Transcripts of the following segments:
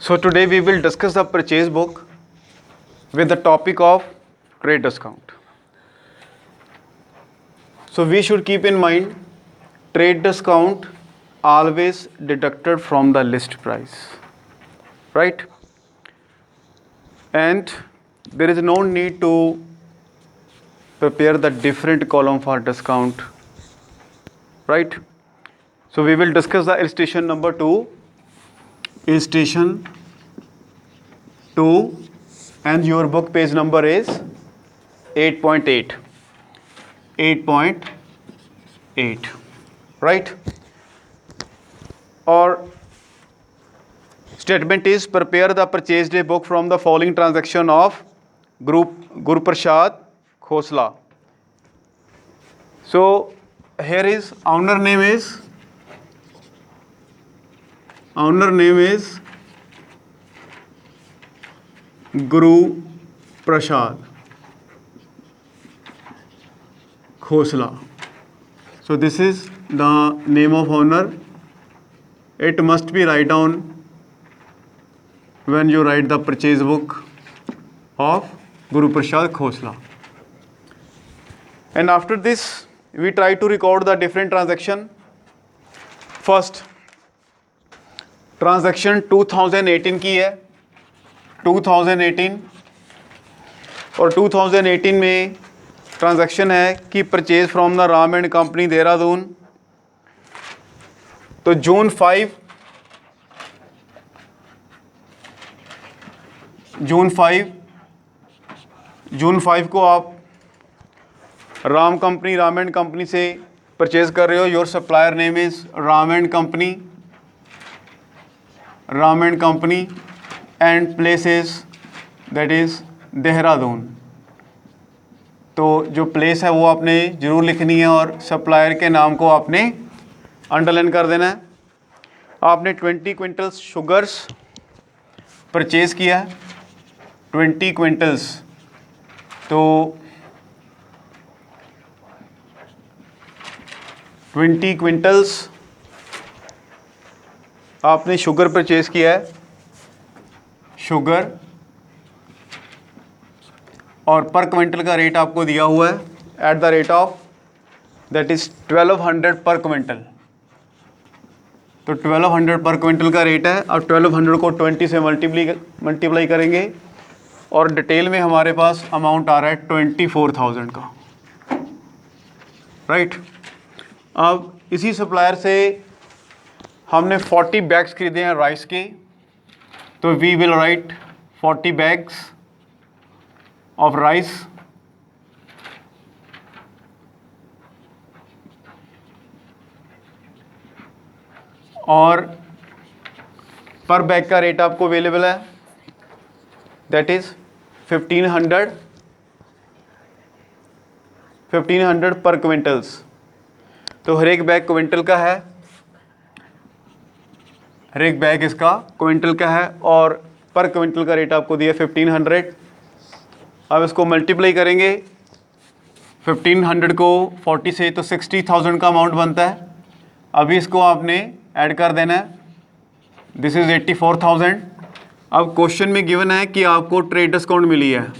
So today we will discuss the purchase book with the topic of trade discount. So we should keep in mind trade discount always deducted from the list price, right? And there is no need to prepare the different column for discount, right? So we will discuss the illustration number 2, illustration 2, and your book page number is 8.8, 8.8, right? Or statement is prepare the purchase day book from the following transaction of Guru Prasad Khosla. So here is owner name is Guru Prasad Khosla. So this is the name of owner. It must be write down when you write the purchase book of Guru Prasad Khosla. And after this, we try to record the different transaction. First, transaction 2018 की है, 2018, और 2018 में transaction है कि purchase from the Ram and company Dehradun. तो जून 5 को आप Ram and company से परचेज कर रहे हो. Your supplier name is Ram and company and places that is Dehradun. तो जो प्लेस है वो आपने ज़रूर लिखनी है और सप्लायर के नाम को आपने अंडरलाइन कर देना है. आपने 20 क्विंटल्स शुगर्स परचेज़ किया है, 20 क्विंटल्स. तो 20 क्विंटल्स आपने शुगर परचेज़ किया है, शुगर, और पर क्विंटल का रेट आपको दिया हुआ है at the rate of that is 1200 पर क्विंटल. तो 1200 पर क्विंटल का रेट है. अब 1200 को 20 से मल्टीप्लाई करेंगे और डिटेल में हमारे पास अमाउंट आ रहा है 24,000 का, राइट. अब इसी सप्लायर से हमने 40 बैग्स खरीदे हैं राइस के. तो we will write 40 bags of rice. और पर बैग का रेट आपको अवेलेबल है दैट इज़ 1500 पर क्विंटल्स. तो हर एक बैग क्विंटल का है, हर एक बैग इसका क्विंटल का है और पर क्विंटल का रेट आपको दिया 1500. अब इसको मल्टीप्लाई करेंगे 1500 को 40 से, तो 60,000 का अमाउंट बनता है. अभी इसको आपने ऐड कर देना है. This is 84,000. अब क्वेश्चन में गिवन है कि आपको ट्रेड डिस्काउंट मिली है.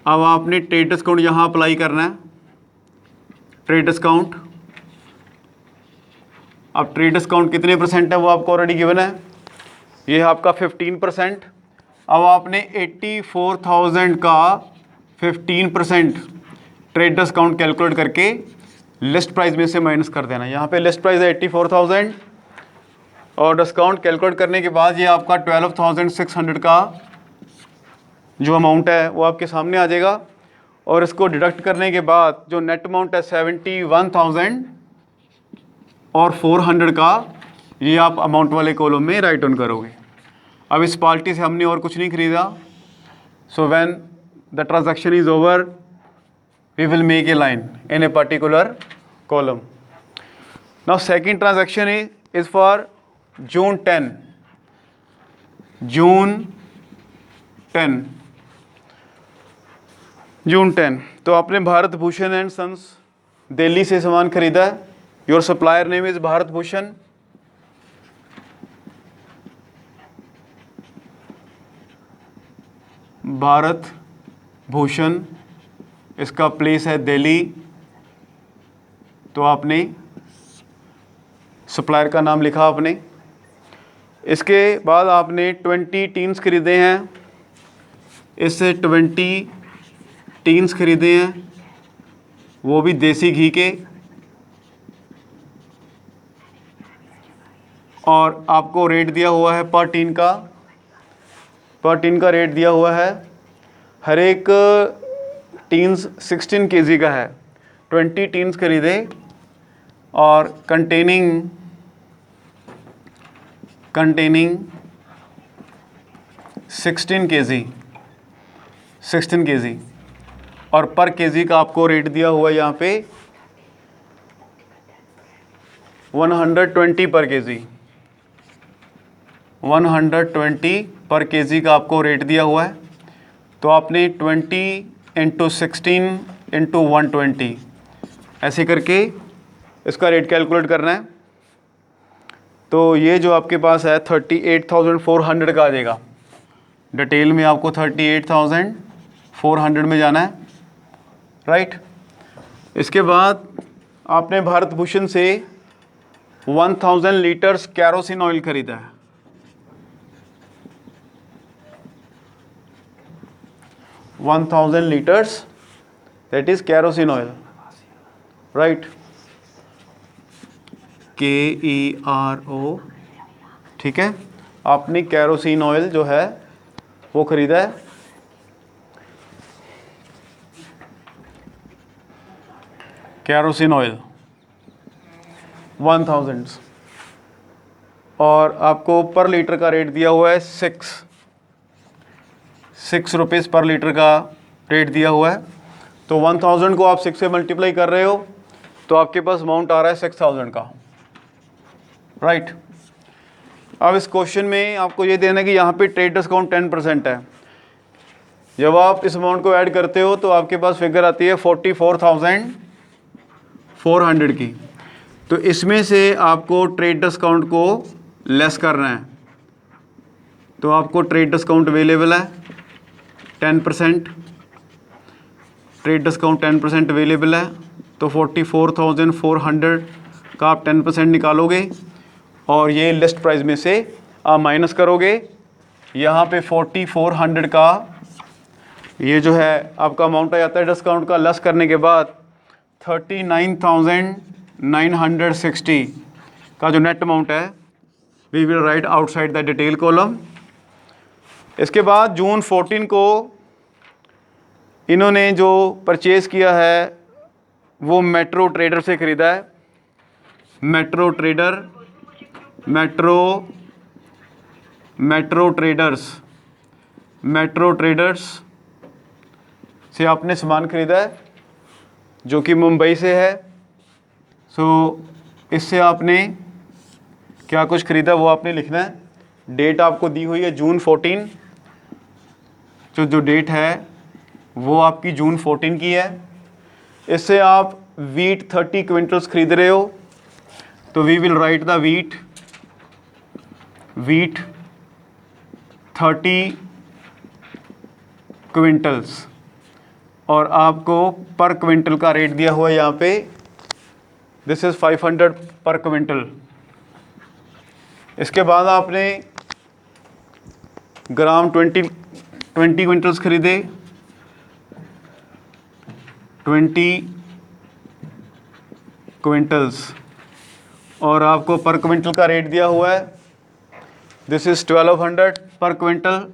अब आपने ट्रेड डिस्काउंट यहाँ अप्लाई करना है. ट्रेड डिस्काउंट, अब ट्रेड डिस्काउंट कितने परसेंट है वो आपको ऑलरेडी गिवन है. ये है आपका 15%. अब आपने 84,000 का 15% ट्रेड डिस्काउंट कैलकुलेट करके लिस्ट प्राइस में से माइनस कर देना. यहाँ पे लिस्ट प्राइस है 84,000 और डिस्काउंट कैलकुलेट करने के बाद ये आपका 12,600 का जो अमाउंट है वो आपके सामने आ जाएगा. और इसको डिडक्ट करने के बाद जो नेट अमाउंट है 71,000 और 400 का, ये आप अमाउंट वाले कॉलम में राइट ऑन करोगे. अब इस पार्टी से हमने और कुछ नहीं खरीदा. So when the transaction is over we will make a line in a particular column. Now second transaction is for June 10. तो आपने भारत भूषण एंड सन्स दिल्ली से सामान खरीदा है. Your supplier name is Bharat Bhushan. Bharat Bhushan, इसका प्लेस है दिल्ली। तो आपने सप्लायर का नाम लिखा आपने। इसके बाद आपने 20 टीन्स खरीदे हैं, इससे 20 टीन्स खरीदे हैं, वो भी देसी घी के, और आपको रेट दिया हुआ है पर टीन का रेट दिया हुआ है। हर एक टीन्स 16 kg का है। 20 टीन्स खरीदे और कंटेनिंग 16 kg और पर केजी का आपको रेट दिया हुआ है यहाँ पे 120 पर केजी। 120 पर केजी का आपको रेट दिया हुआ है। तो आपने 20 × 16 × 120 ऐसे करके इसका रेट कैलकुलेट करना है। तो ये जो आपके पास है 38,400 का आ जाएगा। डिटेल में आपको 38,400 में जाना है, राइट। इसके बाद आपने भारत भूषण से 1000 लीटर्स कैरोसिन ऑयल खरीदा है। 1000 litres, that is kerosene oil, right. KERO, ठीक है। आपने कैरोसिन ऑयल जो है वो खरीदा है। कैरोसिन ऑयल 1000 और आपको पर लीटर का रेट दिया हुआ है 6 रुपीज़ पर लीटर का रेट दिया हुआ है। तो 1000 को आप 6 से मल्टीप्लाई कर रहे हो तो आपके पास अमाउंट आ रहा है 6000 का, राइट। अब इस क्वेश्चन में आपको ये देना है कि यहाँ पे ट्रेड डिस्काउंट 10% है। जब आप इस अमाउंट को ऐड करते हो तो आपके पास फिगर आती है 44,400 की। तो इसमें से आपको ट्रेड डिस्काउंट को लेस करना है। तो आपको ट्रेड डिस्काउंट अवेलेबल है 10%, ट्रेड डिस्काउंट 10% अवेलेबल है। तो 44,400 का आप 10% निकालोगे और ये लिस्ट प्राइस में से आप माइनस करोगे। यहाँ पे 4400 का ये जो है आपका अमाउंट आ जाता है डिस्काउंट का, लेस करने के बाद 39,960 का जो नेट अमाउंट है we will write outside the detail column. इसके बाद जून 14 को इन्होंने जो परचेज़ किया है वो मेट्रो ट्रेडर से ख़रीदा है। मेट्रो ट्रेडर्स से आपने सामान ख़रीदा है जो कि मुंबई से है। सो इससे आपने क्या कुछ ख़रीदा वो आपने लिखना है। डेट आपको दी हुई है जून 14, जो डेट है वो आपकी जून 14 की है। इससे आप वीट 30 क्विंटल्स खरीद रहे हो तो we will write the wheat 30 quintals और आपको पर क्विंटल का रेट दिया हुआ है यहाँ पे, दिस इज़ 500 पर क्विंटल। इसके बाद आपने ग्राम 20 क्विंटल्स खरीदे, 20 क्विंटल्स और आपको पर क्विंटल का रेट दिया हुआ है, दिस इज़ 1200 पर क्विंटल।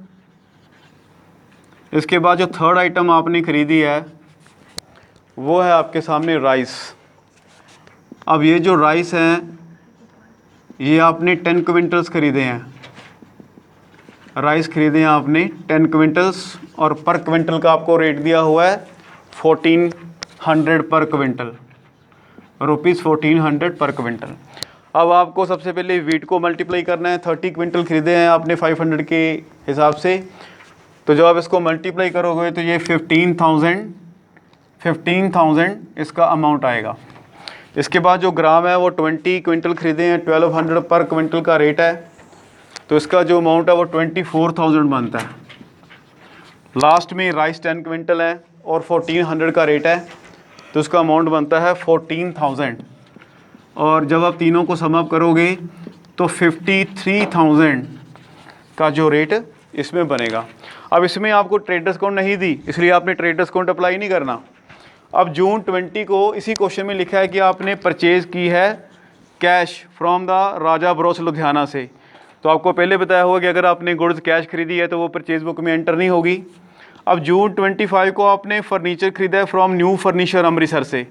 इसके बाद जो थर्ड आइटम आपने ख़रीदी है वो है आपके सामने राइस। अब ये जो राइस हैं ये आपने 10 क्विंटल्स ख़रीदे हैं। राइस ख़रीदे हैं आपने 10 क्विंटल्स और पर क्विंटल का आपको रेट दिया हुआ है 1400 पर क्विंटल, रुपीज़ 1400 पर क्विंटल। अब आपको सबसे पहले वीट को मल्टीप्लाई करना है। 30 क्विंटल ख़रीदे हैं आपने 500 के हिसाब से, तो जब आप इसको मल्टीप्लाई करोगे तो ये 15,000 इसका अमाउंट आएगा। इसके बाद जो ग्राम है वो 20 क्विंटल ख़रीदे हैं, 1200 पर क्विंटल का रेट है, तो इसका जो अमाउंट है वो 24,000 बनता है। लास्ट में राइस 10 क्विंटल है और 1400 का रेट है, तो उसका अमाउंट बनता है 14,000। और जब आप तीनों को सम अप करोगे तो 53,000 का जो रेट इसमें बनेगा। अब इसमें आपको ट्रेड डिस्काउंट नहीं दी, इसलिए आपने ट्रेड डिस्काउंट अप्लाई नहीं करना। अब जून 20 को इसी क्वेश्चन में लिखा है कि आपने परचेज़ की है cash from the Raja Bros Ludhiana से, तो आपको पहले बताया होगा कि अगर आपने गुड्स कैश खरीदी है तो वो परचेज बुक में एंटर नहीं होगी। अब जून 25 को आपने फर्नीचर खरीदा है फ्रॉम न्यू फर्नीचर अमृतसर से,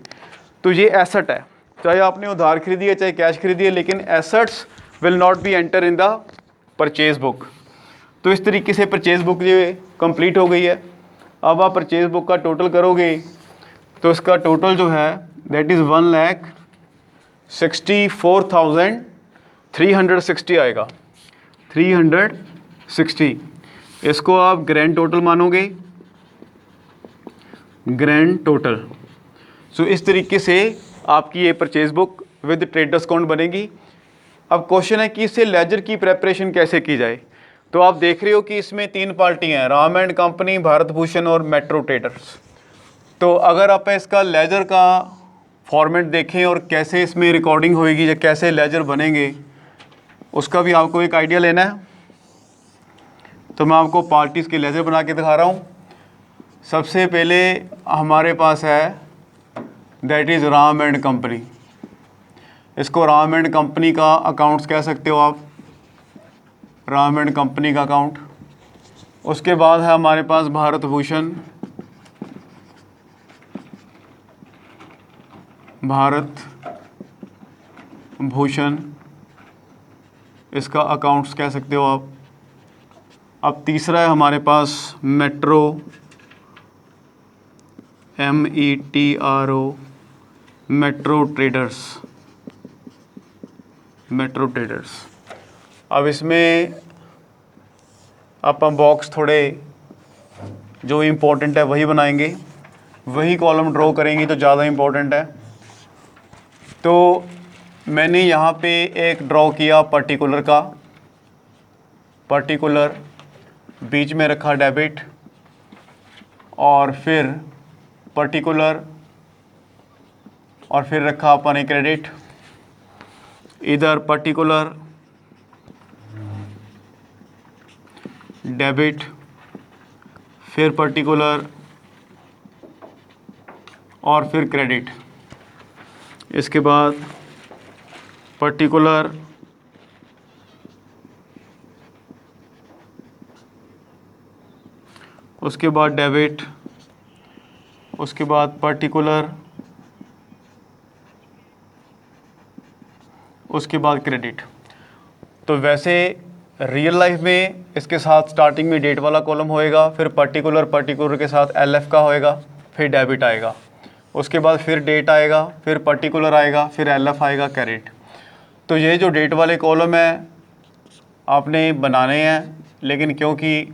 तो ये एसेट है, चाहे आपने उधार खरीदी है चाहे कैश खरीदी है, लेकिन assets will not be enter in the purchase book. तो इस तरीके से परचेज बुक ये कंप्लीट हो गई है। अब आप परचेज बुक का टोटल करोगे तो इसका टोटल जो है दैट इज़ 1,64,360 आएगा, 360। इसको आप ग्रैंड टोटल मानोगे, ग्रैंड टोटल। सो इस तरीके से आपकी ये purchase book with trade discount बनेगी। अब क्वेश्चन है कि इससे लेजर की प्रेपरेशन कैसे की जाए। तो आप देख रहे हो कि इसमें 3 पार्टियां हैं, राम एंड कंपनी, भारत भूषण और मेट्रो ट्रेडर्स। तो अगर आप इसका लेजर का फॉर्मेट देखें और कैसे इसमें रिकॉर्डिंग होएगी या कैसे लेजर बनेंगे, उसका भी आपको एक आइडिया लेना है। तो मैं आपको पार्टीज़ के लेजर बना के दिखा रहा हूँ। सबसे पहले हमारे पास है that is Ram and company. इसको राम एंड कंपनी का अकाउंट्स कह सकते हो आप, राम एंड कंपनी का अकाउंट। उसके बाद है हमारे पास भारत भूषण, भारत भूषण, इसका अकाउंट्स कह सकते हो आप। अब तीसरा है हमारे पास Metro, METRO, Metro traders, Metro traders. अब इसमें अपन बॉक्स थोड़े जो इम्पोर्टेंट है वही बनाएंगे, वही कॉलम ड्रॉ करेंगे तो ज़्यादा इम्पोर्टेंट है। तो मैंने यहाँ पे एक ड्रॉ किया पर्टिकुलर का, पर्टिकुलर बीच में रखा डेबिट, और फिर पर्टिकुलर, और फिर रखा अपन एक क्रेडिट। इधर पर्टिकुलर, डेबिट, फिर पर्टिकुलर और फिर क्रेडिट। इसके बाद पर्टिकुलर, उसके बाद डेबिट, उसके बाद पर्टिकुलर, उसके बाद क्रेडिट। तो वैसे रियल लाइफ में इसके साथ स्टार्टिंग में डेट वाला कॉलम होएगा, फिर पर्टिकुलर, पर्टिकुलर के साथ LF का होएगा, फिर डेबिट आएगा, उसके बाद फिर डेट आएगा, फिर पर्टिकुलर आएगा, फिर LF आएगा, क्रेडिट। तो ये जो डेट वाले कॉलम है आपने बनाने हैं, लेकिन क्योंकि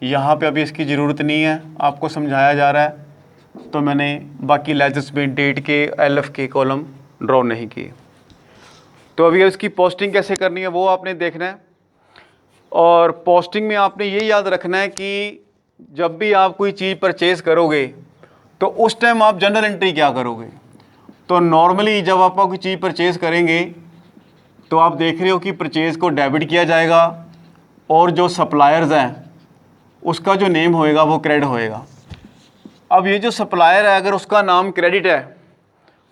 यहाँ पे अभी इसकी ज़रूरत नहीं है, आपको समझाया जा रहा है, तो मैंने बाकी लेजर्स में डेट के, LF के कॉलम ड्रॉ नहीं किए। तो अभी इसकी पोस्टिंग कैसे करनी है वो आपने देखना है। और पोस्टिंग में आपने ये याद रखना है कि जब भी आप कोई चीज़ परचेज़ करोगे तो उस टाइम आप जनरल एंट्री क्या करोगे। तो नॉर्मली जब आप कोई चीज़ परचेज़ करेंगे तो आप देख रहे हो कि परचेज़ को डेबिट किया जाएगा और जो सप्लायर्स हैं उसका जो नेम होएगा वो क्रेडिट होएगा। अब ये जो सप्लायर है अगर उसका नाम क्रेडिट है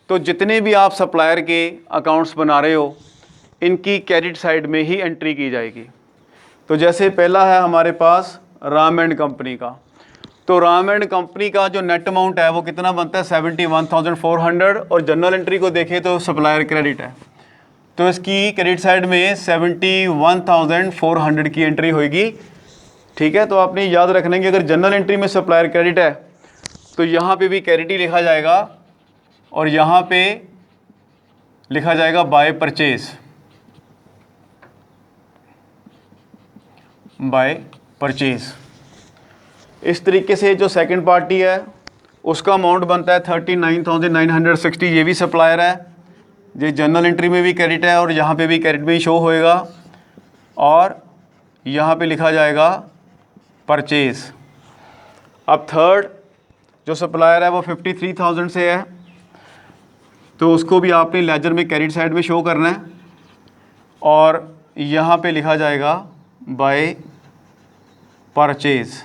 तो जितने भी आप सप्लायर के अकाउंट्स बना रहे हो इनकी क्रेडिट साइड में ही एंट्री की जाएगी। तो जैसे पहला है हमारे पास राम एंड कंपनी का, तो राम एंड कंपनी का जो नेट अमाउंट है वो कितना बनता है 71,400, और जनरल एंट्री को देखें तो सप्लायर क्रेडिट है, तो इसकी क्रेडिट साइड में 71,400 की एंट्री होगी। ठीक है, तो आपने याद रखना है कि अगर जनरल एंट्री में सप्लायर क्रेडिट है तो यहाँ पे भी क्रेडिट ही लिखा जाएगा और यहाँ पे लिखा जाएगा बाय परचेज, बाय परचेज। इस तरीके से जो सेकंड पार्टी है उसका अमाउंट बनता है 39,960, ये भी सप्लायर है, ये जनरल एंट्री में भी क्रेडिट है और यहाँ पे भी क्रेडिट में ही शो होएगा, और यहाँ पे लिखा जाएगा परचेज। अब थर्ड जो सप्लायर है वो 53,000 से है, तो उसको भी आपने लेजर में कैरिड साइड में शो करना है और यहाँ पे लिखा जाएगा बाय परचेज,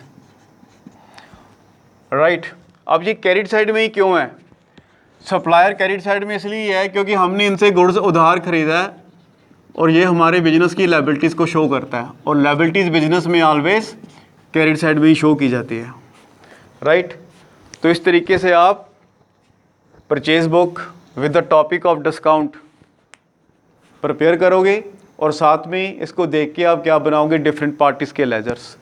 राइट। अब ये कैरिड साइड में ही क्यों है? सप्लायर कैरिड साइड में इसलिए है क्योंकि हमने इनसे गुड्स उधार खरीदा है और ये हमारे बिजनेस की लायबिलिटीज़ को शो करता है, और लायबिलिटीज़ बिजनेस में ऑलवेज कैरिड साइड में ही शो की जाती है, राइट। तो इस तरीके से आप purchase book with the topic of discount prepare करोगे और साथ में इसको देख के आप क्या बनाओगे, डिफरेंट पार्टीज़ के लेजर्स।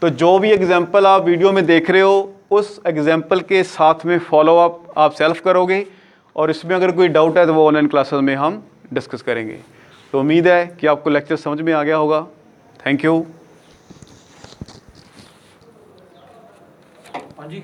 तो जो भी एग्जाम्पल आप वीडियो में देख रहे हो उस एग्जाम्पल के साथ में फॉलो अप आप सेल्फ करोगे, और इसमें अगर कोई डाउट है तो वो ऑनलाइन क्लासेस में हम डिस्कस करेंगे। तो उम्मीद है कि आपको लेक्चर समझ में आ गया होगा। Thank you. हाँ जी।